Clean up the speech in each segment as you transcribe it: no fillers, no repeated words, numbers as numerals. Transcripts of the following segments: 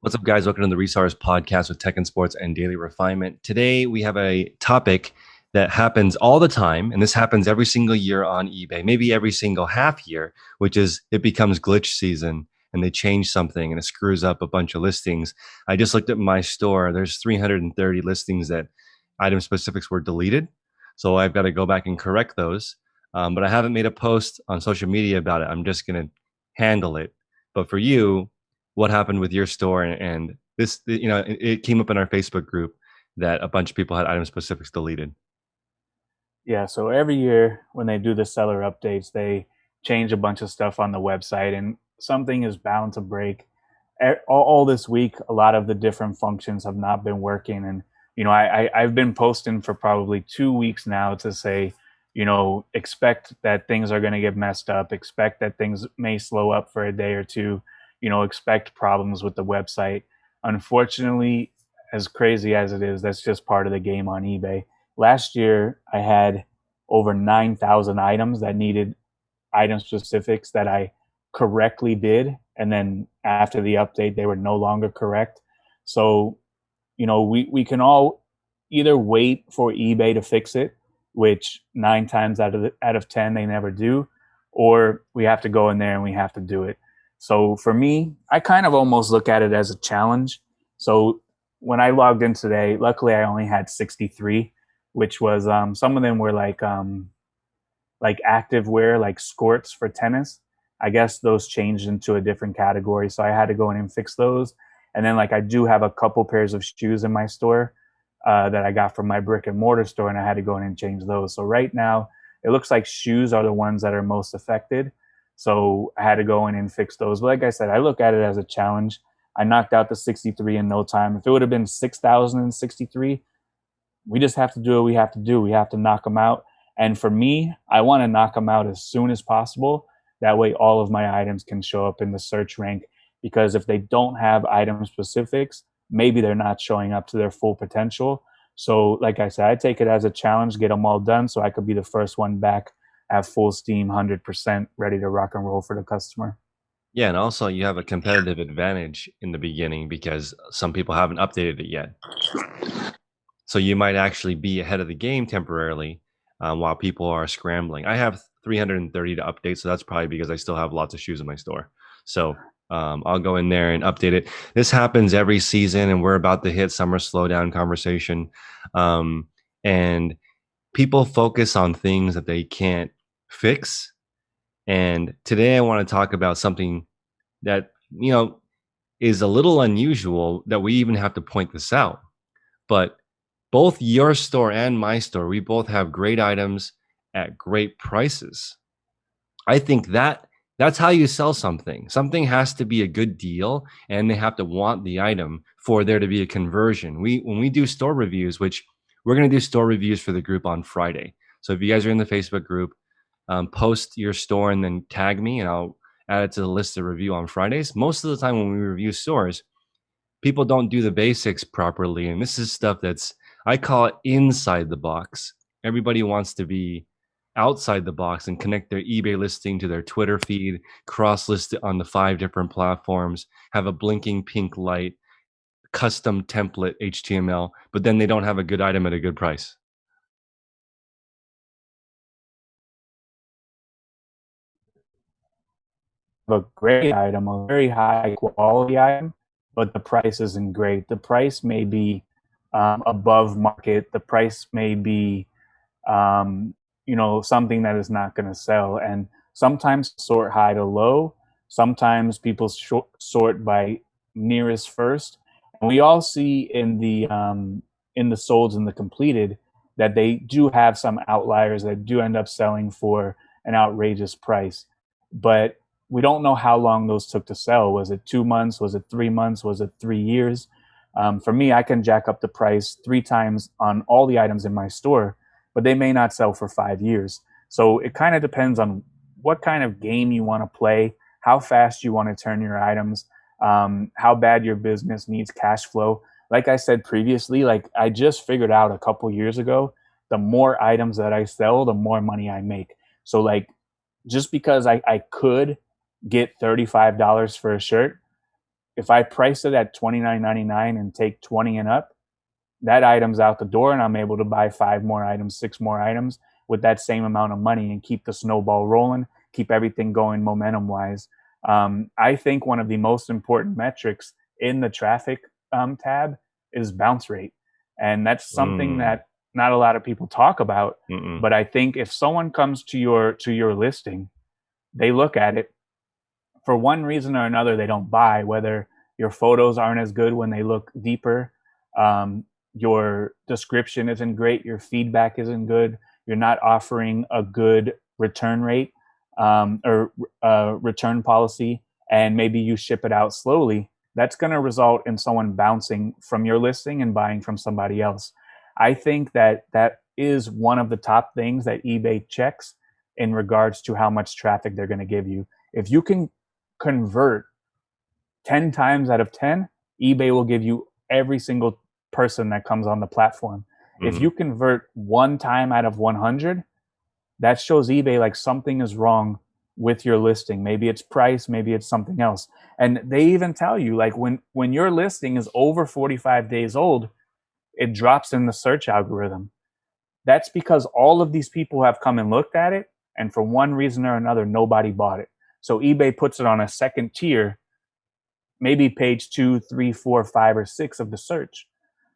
What's up, guys? Welcome to the Resellers Podcast with Tech and Sports and Daily Refinement. Today, we have a topic that happens all the time, and this happens every single year on eBay, maybe every single half year, which is it becomes glitch season and they change something and it screws up a bunch of listings. I just looked at my store. There's 330 listings that item specifics were deleted. So I've got to go back and correct those. But I haven't made a post on social media about it. I'm just going to handle it. But for you, what happened with your store and this, it came up in our Facebook group that a bunch of people had item specifics deleted. Yeah, so every year when they do the seller updates, they change a bunch of stuff on the website, and something is bound to break. All this week, a lot of the different functions have not been working, and I've been posting for probably 2 weeks now to say, expect that things are going to get messed up, expect that things may slow up for a day or two, expect problems with the website. Unfortunately, as crazy as it is, that's just part of the game on eBay. Last year, I had over 9,000 items that needed item specifics that I correctly did. And then after the update, they were no longer correct. So, we can all either wait for eBay to fix it, which nine times out of 10, they never do, or we have to go in there and we have to do it. So for me, I kind of almost look at it as a challenge. So when I logged in today, luckily I only had 63, which was some of them were like active wear, like skorts for tennis. I guess those changed into a different category, so I had to go in and fix those. And then like I do have a couple pairs of shoes in my store that I got from my brick and mortar store, and I had to go in and change those. So right now it looks like shoes are the ones that are most affected. So I had to go in and fix those. But like I said, I look at it as a challenge. I knocked out the 63 in no time. If it would have been 6,063, we just have to do what we have to do. We have to knock them out. And for me, I want to knock them out as soon as possible. That way, all of my items can show up in the search rank. Because if they don't have item specifics, maybe they're not showing up to their full potential. So, like I said, I take it as a challenge, get them all done so I could be the first one back at full steam, 100% ready to rock and roll for the customer. Yeah, and also you have a competitive advantage in the beginning because some people haven't updated it yet. So you might actually be ahead of the game temporarily while people are scrambling. I have 330 to update, so that's probably because I still have lots of shoes in my store. So I'll go in there and update it. This happens every season, and we're about to hit summer slowdown conversation. And people focus on things that they can't fix. And today I want to talk about something that, is a little unusual that we even have to point this out. But both your store and my store, we both have great items at great prices. I think that's how you sell something. Something has to be a good deal and they have to want the item for there to be a conversion. When we do store reviews, which we're going to do store reviews for the group on Friday. So if you guys are in the Facebook group, post your store and then tag me and I'll add it to the list of review on Fridays. Most of the time when we review stores, people don't do the basics properly. And this is stuff that's, I call it inside the box. Everybody wants to be outside the box and connect their eBay listing to their Twitter feed, cross list it on the 5 different platforms, have a blinking pink light, custom template HTML, but then they don't have a good item at a good price. A great item, a very high quality item, but the price isn't great. The price may be above market. The price may be, something that is not going to sell. And sometimes sort high to low. Sometimes people sort by nearest first. And we all see in the solds and the completed that they do have some outliers that do end up selling for an outrageous price. But we don't know how long those took to sell. Was it 2 months? Was it 3 months? Was it 3 years? For me, I can jack up the price 3 times on all the items in my store, but they may not sell for 5 years. So it kind of depends on what kind of game you want to play, how fast you want to turn your items, how bad your business needs cash flow. Like I said previously, like I just figured out a couple years ago, the more items that I sell, the more money I make. So like just because I could get $35 for a shirt, if I price it at $29.99 and take 20 and up, that item's out the door and I'm able to buy 5 more items, 6 more items with that same amount of money and keep the snowball rolling, keep everything going momentum wise. I think one of the most important metrics in the traffic tab is bounce rate. And that's something that not a lot of people talk about. But I think if someone comes to your listing, they look at it, for one reason or another, they don't buy, whether your photos aren't as good when they look deeper, your description isn't great, your feedback isn't good, you're not offering a good return rate or return policy, and maybe you ship it out slowly, that's going to result in someone bouncing from your listing and buying from somebody else. I think that is one of the top things that eBay checks in regards to how much traffic they're going to give you. If you can convert 10 times out of 10, eBay will give you every single person that comes on the platform. If you convert 1 time out of 100, that shows eBay like something is wrong with your listing. Maybe it's price, maybe it's something else. And they even tell you, like, when your listing is over 45 days old, it drops in the search algorithm. That's because all of these people have come and looked at it, and for one reason or another, nobody bought it. So eBay puts it on a second tier, maybe page 2, 3, 4, 5, or 6 of the search.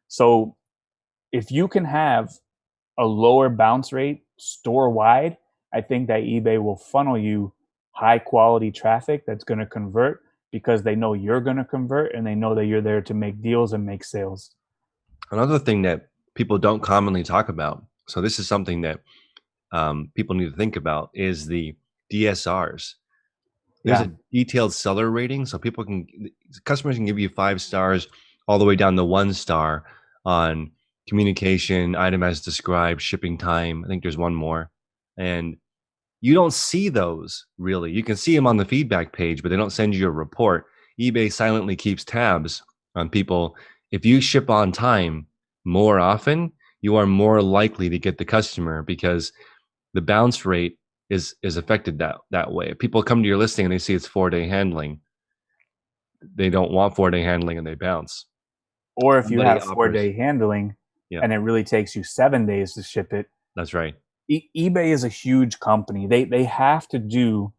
So if you can have a lower bounce rate store wide, I think that eBay will funnel you high quality traffic that's going to convert, because they know you're going to convert and they know that you're there to make deals and make sales. Another thing that people don't commonly talk about, so this is something that people need to think about, is the DSRs. There's a detailed seller rating, so customers can give you 5 stars all the way down to 1 star on communication, item as described, shipping time. I think there's one more, and you don't see those really. You can see them on the feedback page, but they don't send you a report. eBay silently keeps tabs on people. If you ship on time more often, you are more likely to get the customer, because the bounce rate is affected that way. If people come to your listing and they see it's 4-day handling, they don't want 4-day handling and they bounce. Or if you have 4-day handling and it really takes you 7 days to ship it. That's right. eBay is a huge company. They have to do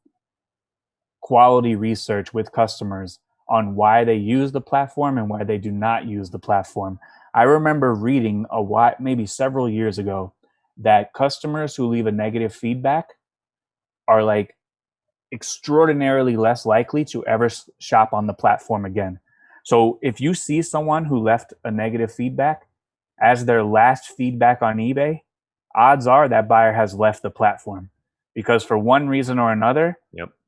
quality research with customers on why they use the platform and why they do not use the platform. I remember reading maybe several years ago that customers who leave a negative feedback are like extraordinarily less likely to ever shop on the platform again. So if you see someone who left a negative feedback as their last feedback on eBay, odds are that buyer has left the platform, because for one reason or another,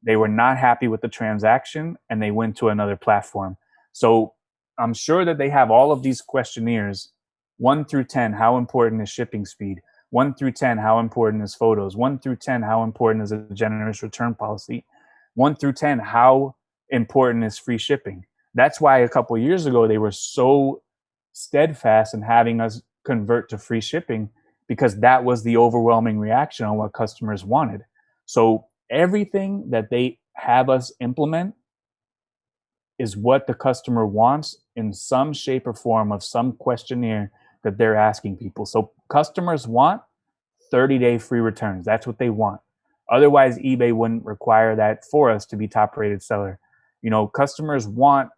they were not happy with the transaction and they went to another platform. So I'm sure that they have all of these questionnaires, 1 through 10, how important is shipping speed? 1 through 10, how important is photos? 1 through 10, how important is a generous return policy? 1 through 10, how important is free shipping? That's why a couple of years ago, they were so steadfast in having us convert to free shipping, because that was the overwhelming reaction on what customers wanted. So everything that they have us implement is what the customer wants in some shape or form of some questionnaire that they're asking people. So customers want 30-day free returns. That's what they want. Otherwise, eBay wouldn't require that for us to be top rated seller. You know, customers want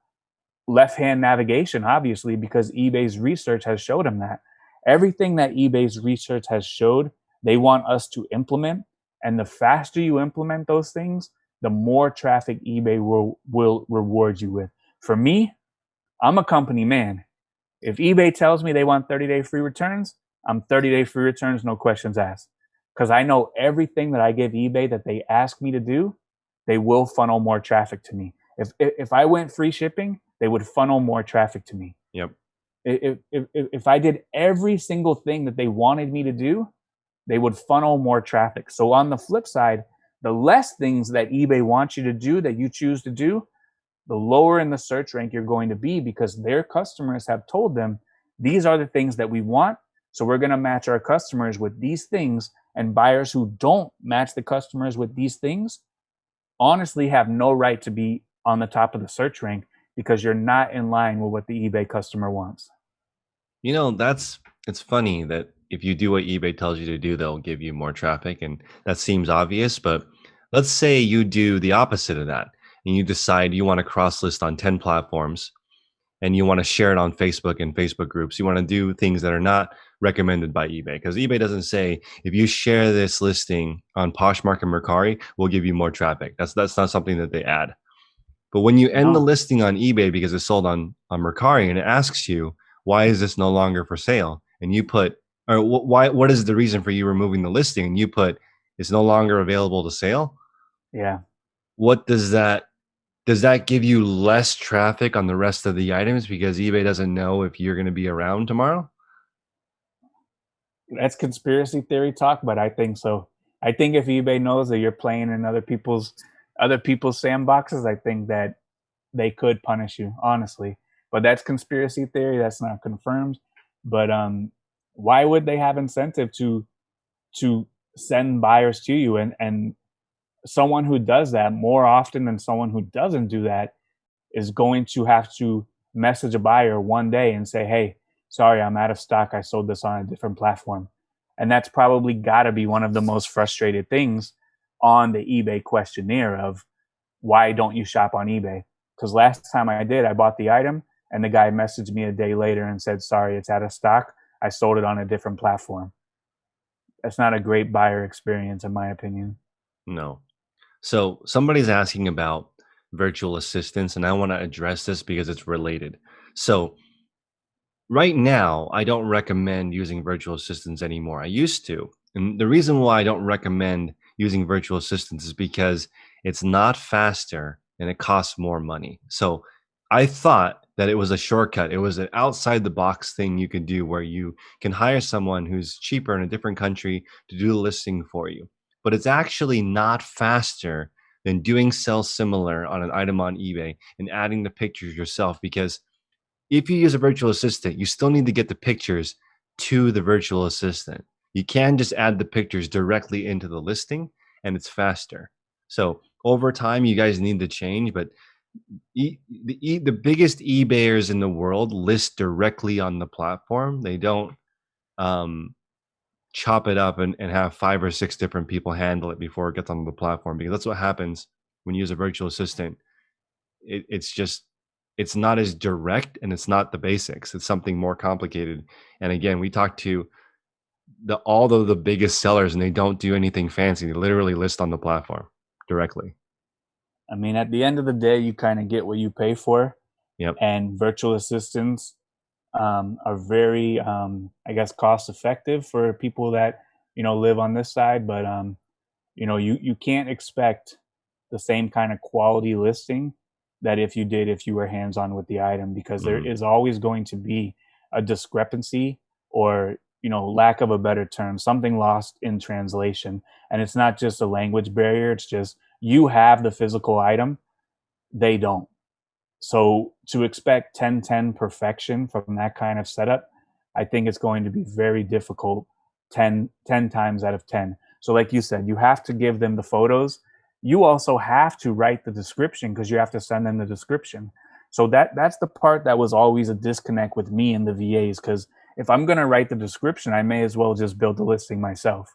left-hand navigation, obviously, because eBay's research has showed them that. Everything that eBay's research has showed, they want us to implement. And the faster you implement those things, the more traffic eBay will reward you with. For me, I'm a company man. If eBay tells me they want 30-day free returns, I'm 30-day free returns, no questions asked. Because I know everything that I give eBay that they ask me to do, they will funnel more traffic to me. If I went free shipping, they would funnel more traffic to me. Yep. If I did every single thing that they wanted me to do, they would funnel more traffic. So on the flip side, the less things that eBay wants you to do that you choose to do, the lower in the search rank you're going to be, because their customers have told them, these are the things that we want. So we're going to match our customers with these things, and buyers who don't match the customers with these things honestly have no right to be on the top of the search rank, because you're not in line with what the eBay customer wants. You know, it's funny that if you do what eBay tells you to do, they'll give you more traffic, and that seems obvious. But let's say you do the opposite of that, and you decide you want to cross list on 10 platforms, and you want to share it on Facebook and Facebook groups. You want to do things that are not recommended by eBay, because eBay doesn't say if you share this listing on Poshmark and Mercari, we'll give you more traffic. That's not something that they add. But when you end the No, listing on eBay because it's sold on Mercari and it asks you, why is this no longer for sale? And you put, or why, what is the reason for you removing the listing? And you put, it's no longer available to sale. yeah, What does that give you less traffic on the rest of the items because eBay doesn't know if you're going to be around tomorrow? that's conspiracy theory talk, but I think so. I think if eBay knows that you're playing in other people's sandboxes, I think that they could punish you, honestly. But that's conspiracy theory. That's not confirmed. But why would they have incentive to send buyers to you? And someone who does that more often than someone who doesn't do that is going to have to message a buyer one day and say, "Hey, sorry, I'm out of stock. I sold this on a different platform." And that's probably got to be one of the most frustrated things on the eBay questionnaire of why don't you shop on eBay? Because last time I did, I bought the item and the guy messaged me a day later and said, "Sorry, it's out of stock. I sold it on a different platform." That's not a great buyer experience, in my opinion. No. So somebody's asking about virtual assistants, and I want to address this because it's related. So right now, I don't recommend using virtual assistants anymore. I used to. And the reason why I don't recommend using virtual assistants is because it's not faster and it costs more money. So I thought that it was a shortcut. It was an outside the box thing you could do where you can hire someone who's cheaper in a different country to do the listing for you. But it's actually not faster than doing sell similar on an item on eBay and adding the pictures yourself, because if you use a virtual assistant, you still need to get the pictures to the virtual assistant. You can just add the pictures directly into the listing and it's faster. So over time, you guys need to change, but the biggest eBayers in the world list directly on the platform. They don't um, chop it up and have 5 or 6 different people handle it before it gets on the platform, because that's what happens when you use a virtual assistant. It's just, it's not as direct and it's not the basics. It's something more complicated. And again, we talked to all of the biggest sellers and they don't do anything fancy. They literally list on the platform directly. I mean, at the end of the day, you kind of get what you pay for, Yep. and virtual assistants are very, I guess, cost effective for people that live on this side. But you can't expect the same kind of quality listing that if you were hands on with the item, because there Mm. is always going to be a discrepancy, or lack of a better term, something lost in translation. And it's not just a language barrier. It's just you have the physical item, they don't. So to expect 10-10 perfection from that kind of setup, I think it's going to be very difficult 10 times out of 10. So like you said, you have to give them the photos. You also have to write the description because you have to send them the description. So that's the part that was always a disconnect with me and the VAs, because if I'm going to write the description, I may as well just build the listing myself.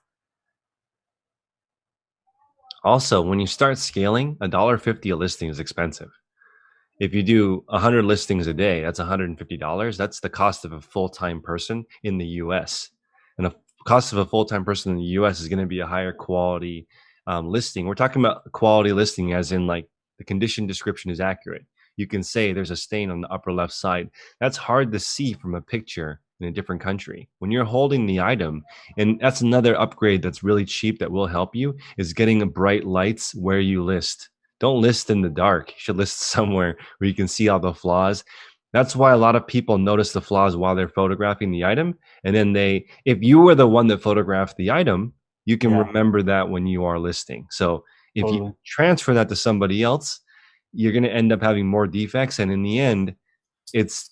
Also, when you start scaling, $1.50 a listing is expensive. If you do 100 listings a day, that's $150. That's the cost of a full-time person in the US. And the cost of a full-time person in the US is going to be a higher quality listing. We're talking about quality listing as in like the condition description is accurate. You can say there's a stain on the upper left side. That's hard to see from a picture in a different country. When you're holding the item, and that's another upgrade that's really cheap that will help you, is getting bright lights where you list. Don't list in the dark. You should list somewhere where you can see all the flaws. That's why a lot of people notice the flaws while they're photographing the item. And then if you were the one that photographed the item, you can Yeah, remember that when you are listing. So if you totally. transfer that to somebody else, you're going to end up having more defects. And in the end, it's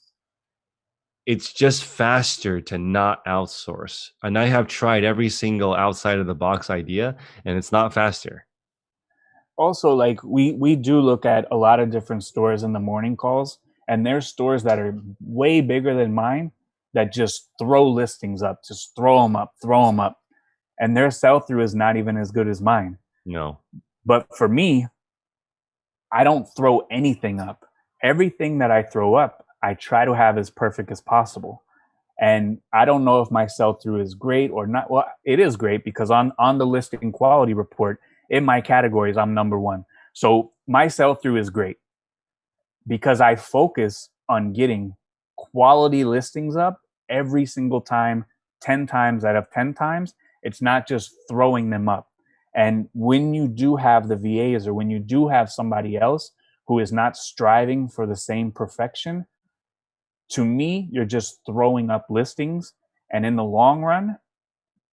it's just faster to not outsource. And I have tried every single outside of the box idea, and it's not faster. Also, like we do look at a lot of different stores in the morning calls, and there's stores that are way bigger than mine that just throw listings up, just throw them up, and their sell through is not even as good as mine. No. But for me, I don't throw anything up. Everything that I throw up, I try to have as perfect as possible. And I don't know if my sell through is great or not. Well, it is great because on the listing quality report in my categories, I'm number one. So my sell through is great because I focus on getting quality listings up every single time, 10 times out of 10 times. It's not just throwing them up. And when you do have the VAs or when you do have somebody else who is not striving for the same perfection, to me, you're just throwing up listings. And in the long run,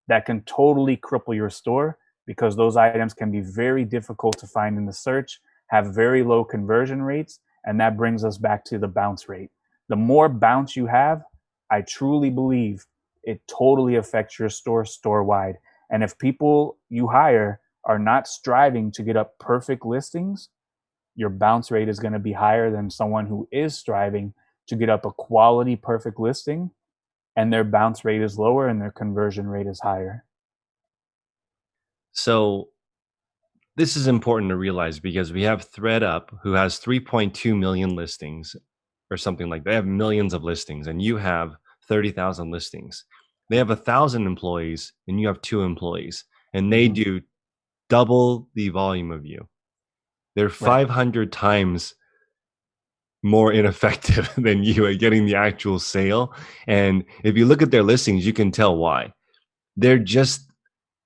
that can totally cripple your store because those items can be very difficult to find in the search, have very low conversion rates, and that brings us back to the bounce rate. The more bounce you have, I truly believe it totally affects your store wide. And if people you hire are not striving to get up perfect listings, your bounce rate is going to be higher than someone who is striving to get up a quality perfect listing, and their bounce rate is lower and their conversion rate is higher. So this is important to realize because we have ThreadUp, who has 3.2 million listings or something like that. They have millions of listings, and you have 30,000 listings. They have 1,000 employees, and you have 2 employees, and they Mm-hmm. do double the volume of you. They're Right. 500 times more ineffective than you at getting the actual sale. And if you look at their listings, you can tell why. They're just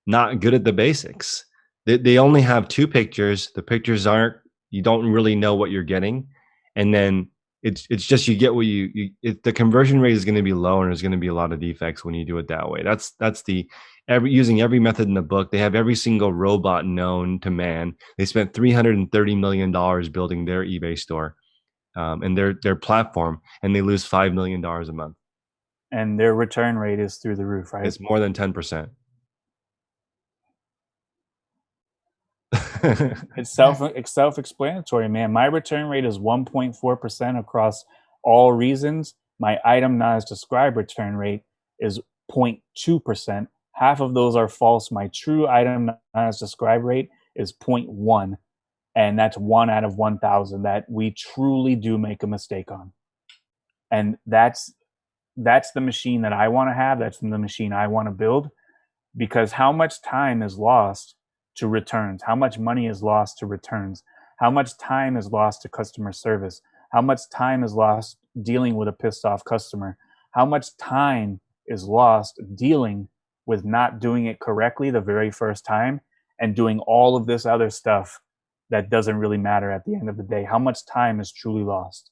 not good at the basics. They only have 2 pictures. The pictures aren't, you don't really know what you're getting. And then it's just you get what the conversion rate is going to be low, and there's going to be a lot of defects when you do it that way. That's the using every method in the book. They have every single robot known to man. They spent $330 million building their eBay store, and their platform, and they lose $5 million a month. And their return rate is through the roof, right? It's more than 10%. It's self-explanatory, man. My return rate is 1.4% across all reasons. My item not as described return rate is 0.2%. Half of those are false. My true item not as described rate is 0.1, and that's 1 out of 1,000 that we truly do make a mistake on. And that's the machine that I want to have. That's the machine I want to build, because how much time is lost to returns? How much money is lost to returns? How much time is lost to customer service? How much time is lost dealing with a pissed off customer? How much time is lost dealing with not doing it correctly the very first time and doing all of this other stuff that doesn't really matter at the end of the day? How much time is truly lost?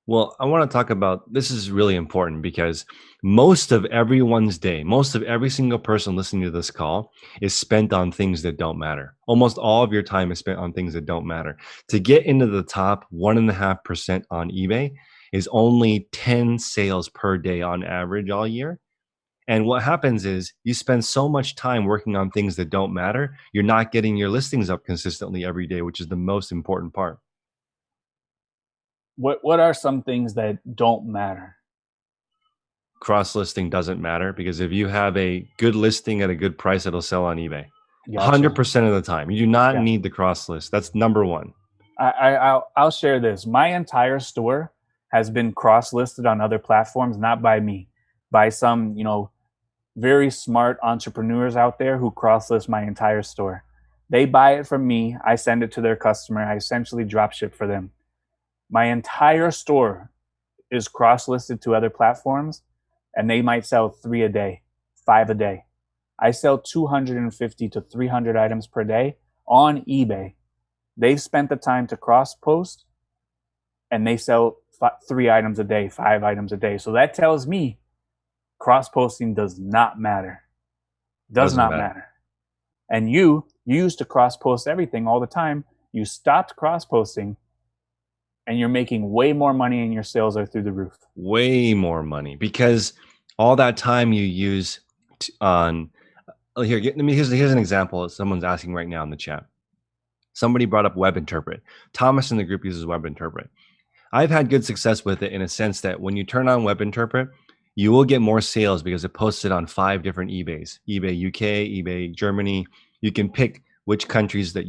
Well, I want to talk about this is really important because most of everyone's day, most of every single person listening to this call is spent on things that don't matter. Almost all of your time is spent on things that don't matter. To get into the top 1.5% on eBay is only 10 sales per day on average all year. And what happens is you spend so much time working on things that don't matter, you're not getting your listings up consistently every day, which is the most important part. What are some things that don't matter? Cross listing doesn't matter because if you have a good listing at a good price, it'll sell on eBay Gotcha. 100% of the time. You do not Yeah. need the cross list. That's number one. I'll share this. My entire store has been cross listed on other platforms, not by me, by some, very smart entrepreneurs out there who cross list my entire store. They buy it from me. I send it to their customer. I essentially drop ship for them. My entire store is cross listed to other platforms, and they might sell 3 a day, 5 a day. I sell 250 to 300 items per day on eBay. They've spent the time to cross post, and they sell 3 items a day, 5 items a day. So that tells me cross posting does not matter. Does Doesn't not matter. matter. And you used to cross post everything all the time. You stopped cross posting, and you're making way more money, and your sales are through the roof. Way more money because all that time you use on here's an example. Someone's asking right now in the chat. Somebody brought up WebInterpret. Thomas in the group uses WebInterpret. I've had good success with it in a sense that when you turn on WebInterpret, you will get more sales because it posts it on 5 different eBays: eBay UK, eBay Germany. You can pick which countries that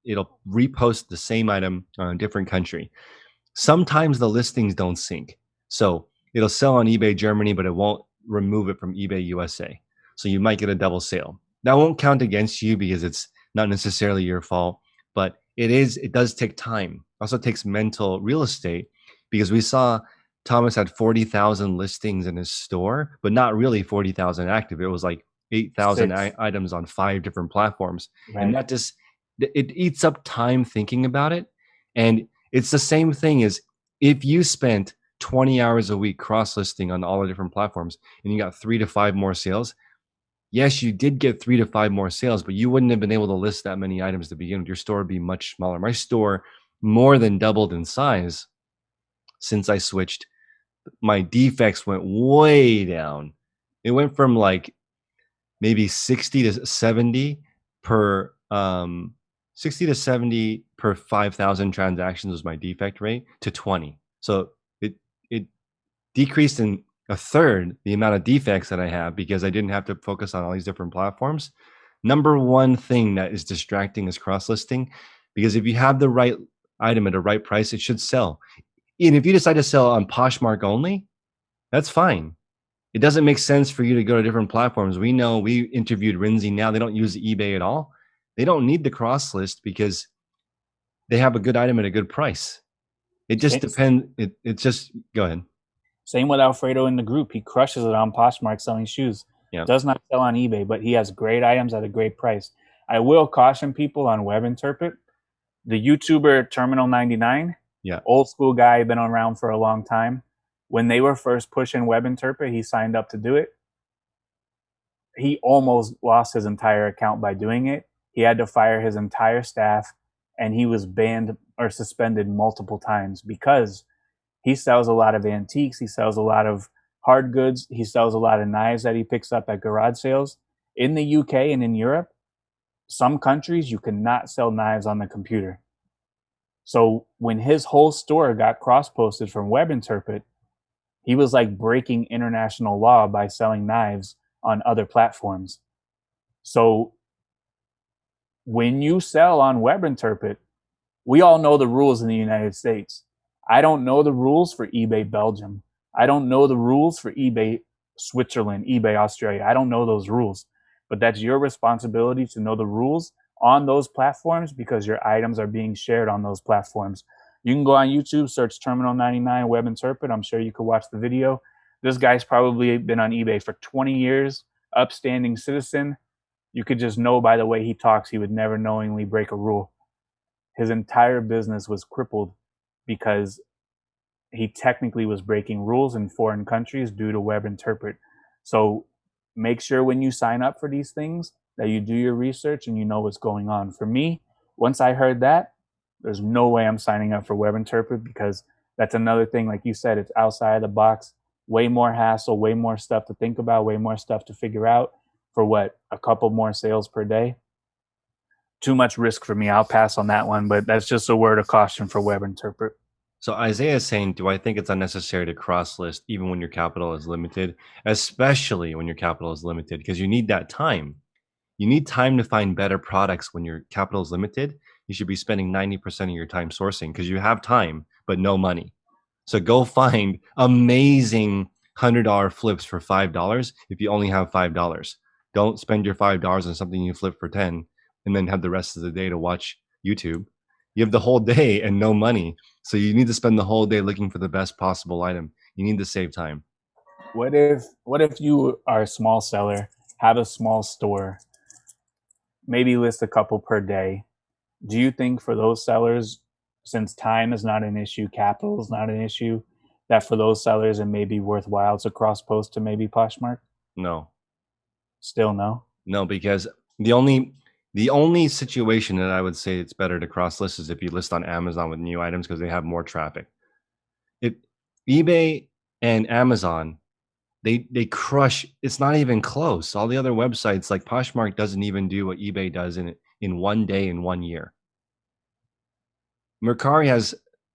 it'll repost the same item on a different country. Sometimes the listings don't sync. So it'll sell on eBay Germany, but it won't remove it from eBay USA. So you might get a double sale. That won't count against you because it's not necessarily your fault, but it does take time. Also takes mental real estate because we saw Thomas had 40,000 listings in his store, but not really 40,000 active. It was like 8,000 6. items on 5 different platforms. And Right. that just, it eats up time thinking about it. And it's the same thing as if you spent 20 hours a week cross listing on all the different platforms and you got 3 to 5 more sales. Yes, you did get 3 to 5 more sales, but you wouldn't have been able to list that many items to begin with. Your store would be much smaller. My store more than doubled in size since I switched. My defects went way down. It went from like maybe 60 to 70 per 60 to 70 per 5,000 transactions was my defect rate to 20. So it decreased in a third the amount of defects that I have because I didn't have to focus on all these different platforms. Number one thing that is distracting is cross listing, because if you have the right item at the right price, it should sell. And if you decide to sell on Poshmark only, that's fine. It doesn't make sense for you to go to different platforms. We know, we interviewed Rinzi now. They don't use eBay at all. They don't need the cross list because they have a good item at a good price. It just Same, depends. It's just, go ahead. same with Alfredo in the group. He crushes it on Poshmark selling shoes. Yeah. Does not sell on eBay, but he has great items at a great price. I will caution people on WebInterpret. The YouTuber Terminal 99, Yeah. old school guy, been around for a long time. When they were first pushing WebInterpret, he signed up to do it. He almost lost his entire account by doing it. He had to fire his entire staff, and he was banned or suspended multiple times because he sells a lot of antiques. He sells a lot of hard goods. He sells a lot of knives that he picks up at garage sales. In the UK and in Europe, some countries you cannot sell knives on the computer. So when his whole store got cross-posted from WebInterpret, he was like breaking international law by selling knives on other platforms. So when you sell on WebInterpret, we all know the rules in the United States. I don't know the rules for eBay Belgium. I don't know the rules for eBay Switzerland, eBay Australia. I don't know those rules. But that's your responsibility to know the rules on those platforms because your items are being shared on those platforms. You can go on YouTube, search Terminal 99 WebInterpret. I'm sure you could watch the video. This guy's probably been on eBay for 20 years, upstanding citizen. You could just know by the way he talks, he would never knowingly break a rule. His entire business was crippled because he technically was breaking rules in foreign countries due to WebInterpret. So make sure when you sign up for these things that you do your research and you know what's going on. For me, once I heard that, there's no way I'm signing up for WebInterpret because that's another thing. Like you said, it's outside of the box, way more hassle, way more stuff to think about, way more stuff to figure out for what, a couple more sales per day. Too much risk for me. I'll pass on that one, but that's just a word of caution for WebInterpret. So Isaiah is saying, do I think it's unnecessary to cross list even when your capital is limited, especially when your capital is limited, because you need that time. You need time to find better products when your capital is limited. You should be spending 90% of your time sourcing because you have time, but no money. So go find amazing $100 flips for $5 if you only have $5. Don't spend your $5 on something you flip for 10 and then have the rest of the day to watch YouTube. You have the whole day and no money. So you need to spend the whole day looking for the best possible item. You need to save time. What if you are a small seller, have a small store, maybe list a couple per day? Do you think for those sellers, since time is not an issue, capital is not an issue, that for those sellers it may be worthwhile to cross post to maybe Poshmark? No, Still no. no, because the only situation that I would say it's better to cross list is if you list on Amazon with new items because they have more traffic. It eBay and Amazon, they crush. It's not even close. All the other websites like Poshmark doesn't even do what eBay does in one day in 1 year. Mercari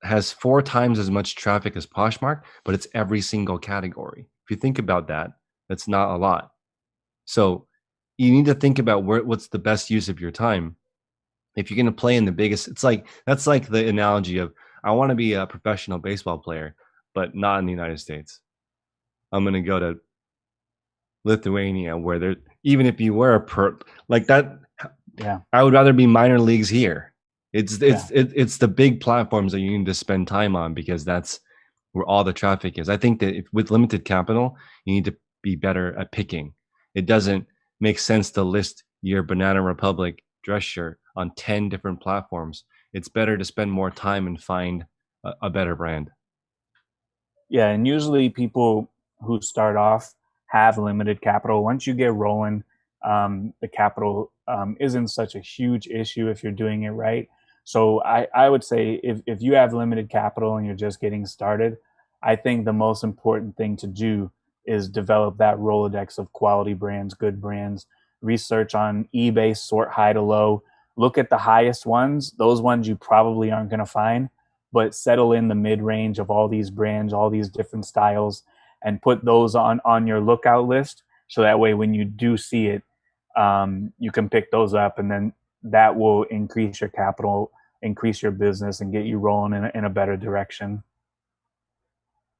has 4 times as much traffic as Poshmark, but it's every single category. If you think about that, that's not a lot. So you need to think about what's the best use of your time. If you're going to play in the biggest, that's like the analogy of I want to be a professional baseball player, but not in the United States. I'm going to go to Lithuania, where there, even if you were like that, Yeah. I would rather be minor leagues here. Yeah. It's the big platforms that you need to spend time on because that's where all the traffic is. I think that with limited capital, you need to be better at picking. It doesn't make sense to list your Banana Republic dress shirt on 10 different platforms. It's better to spend more time and find a better brand. Yeah, and usually people who start off have limited capital. Once you get rolling, the capital isn't such a huge issue if you're doing it right. So I would say if you have limited capital and you're just getting started, I think the most important thing to do is develop that Rolodex of quality brands, good brands, research on eBay, sort high to low, look at the highest ones. Those ones you probably aren't going to find, but settle in the mid range of all these brands, all these different styles, and put those on your lookout list. So that way, when you do see it, you can pick those up, and then that will increase your capital, increase your business, and get you rolling in a better direction.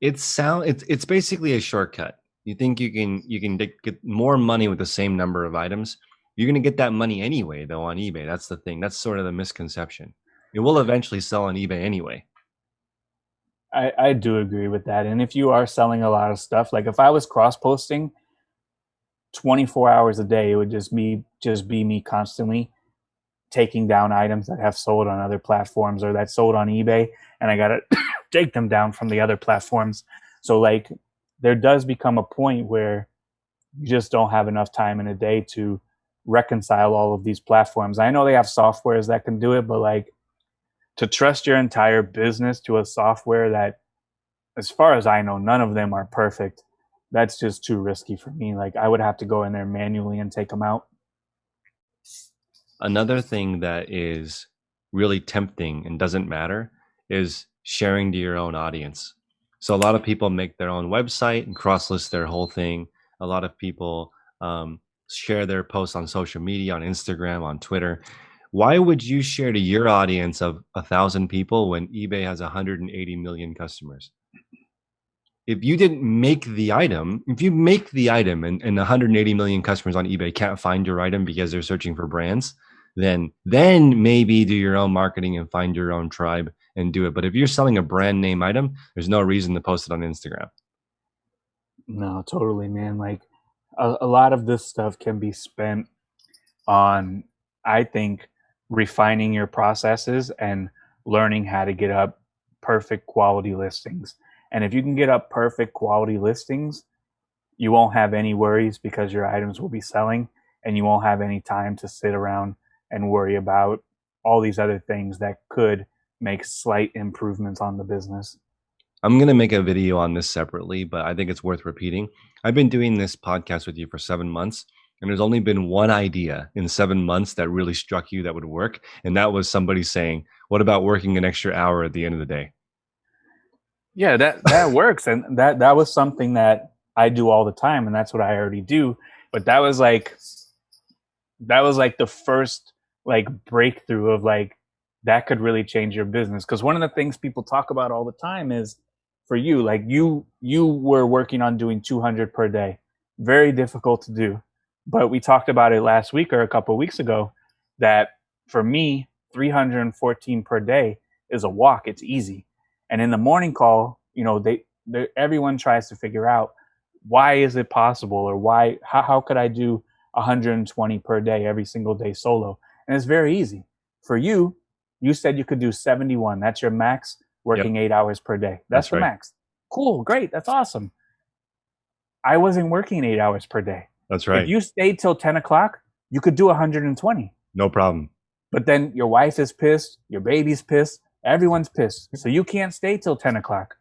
It's basically a shortcut. You think you can get more money with the same number of items. You're going to get that money anyway, though, on eBay. That's the thing. That's sort of the misconception. It will eventually sell on eBay anyway. I do agree with that. And if you are selling a lot of stuff, like if I was cross posting 24 hours a day, it would just be me constantly taking down items that have sold on other platforms or that sold on eBay, and I got to take them down from the other platforms. So like there does become a point where you just don't have enough time in a day to reconcile all of these platforms. I know they have softwares that can do it, but like to trust your entire business to a software that, as far as I know, none of them are perfect, that's just too risky for me. Like I would have to go in there manually and take them out. Another thing that is really tempting and doesn't matter is sharing to your own audience. So a lot of people make their own website and cross list their whole thing. A lot of people share their posts on social media, on Instagram, on Twitter. Why would you share to your audience of 1,000 people when eBay has 180 million customers? If you didn't make the item, if you make the item and 180 million customers on eBay can't find your item because they're searching for brands, then maybe do your own marketing and find your own tribe and do it. But if you're selling a brand name item, there's no reason to post it on Instagram. No, totally, man. Like a lot of this stuff can be spent on, I think, refining your processes and learning how to get up perfect quality listings. And if you can get up perfect quality listings, you won't have any worries because your items will be selling, and you won't have any time to sit around and worry about all these other things that could make slight improvements on the business. I'm going to make a video on this separately, but I think it's worth repeating. I've been doing this podcast with you for 7 months, and there's only been one idea in 7 months that really struck you that would work. And that was somebody saying, what about working an extra hour at the end of the day? Yeah, that works, and that was something that I do all the time, and that's what I already do. But that was like the first like breakthrough of like that could really change your business. Because one of the things people talk about all the time is, for you, like you were working on doing 200 per day, very difficult to do. But we talked about it last week or a couple of weeks ago that for me 314 per day is a walk. It's easy. And in the morning call, they everyone tries to figure out why is it possible, or how could I do 120 per day every single day solo. And it's very easy for you. You said you could do 71. That's your max, working Yep, 8 hours per day. That's that's the right. max. Cool, great, that's awesome. I wasn't working 8 hours per day. That's If right. you stayed till 10 o'clock, you could do 120. No problem. But then your wife is pissed, your baby's pissed, everyone's pissed. So you can't stay till 10 o'clock.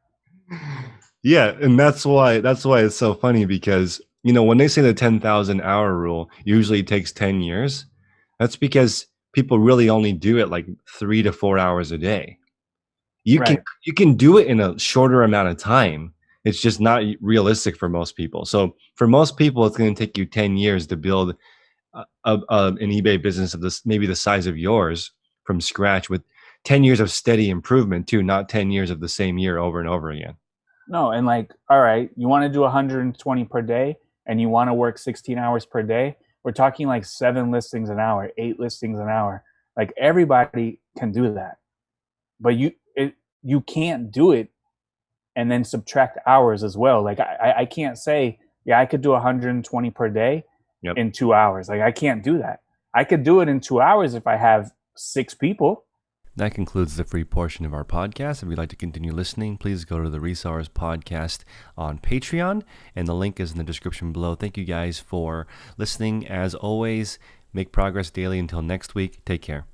Yeah, and that's why it's so funny because when they say the 10,000 hour rule usually takes 10 years, that's because people really only do it like 3 to 4 hours a day. You can Right. you can do it in a shorter amount of time. It's just not realistic for most people. So for most people, it's going to take you 10 years to build an eBay business of this, maybe the size of yours, from scratch, with 10 years of steady improvement too, not 10 years of the same year over and over again. No, and like, all right, you want to do 120 per day and you want to work 16 hours per day. We're talking like 7 listings an hour, 8 listings an hour. Like everybody can do that. But you can't do it and then subtract hours as well. Like I can't say, yeah, I could do 120 per day Yep. in 2 hours. Like I can't do that. I could do it in 2 hours if I have 6 people. That concludes the free portion of our podcast. If you'd like to continue listening, please go to the Resellers Podcast on Patreon, and the link is in the description below. Thank you guys for listening. As always, make progress daily. Until next week, take care.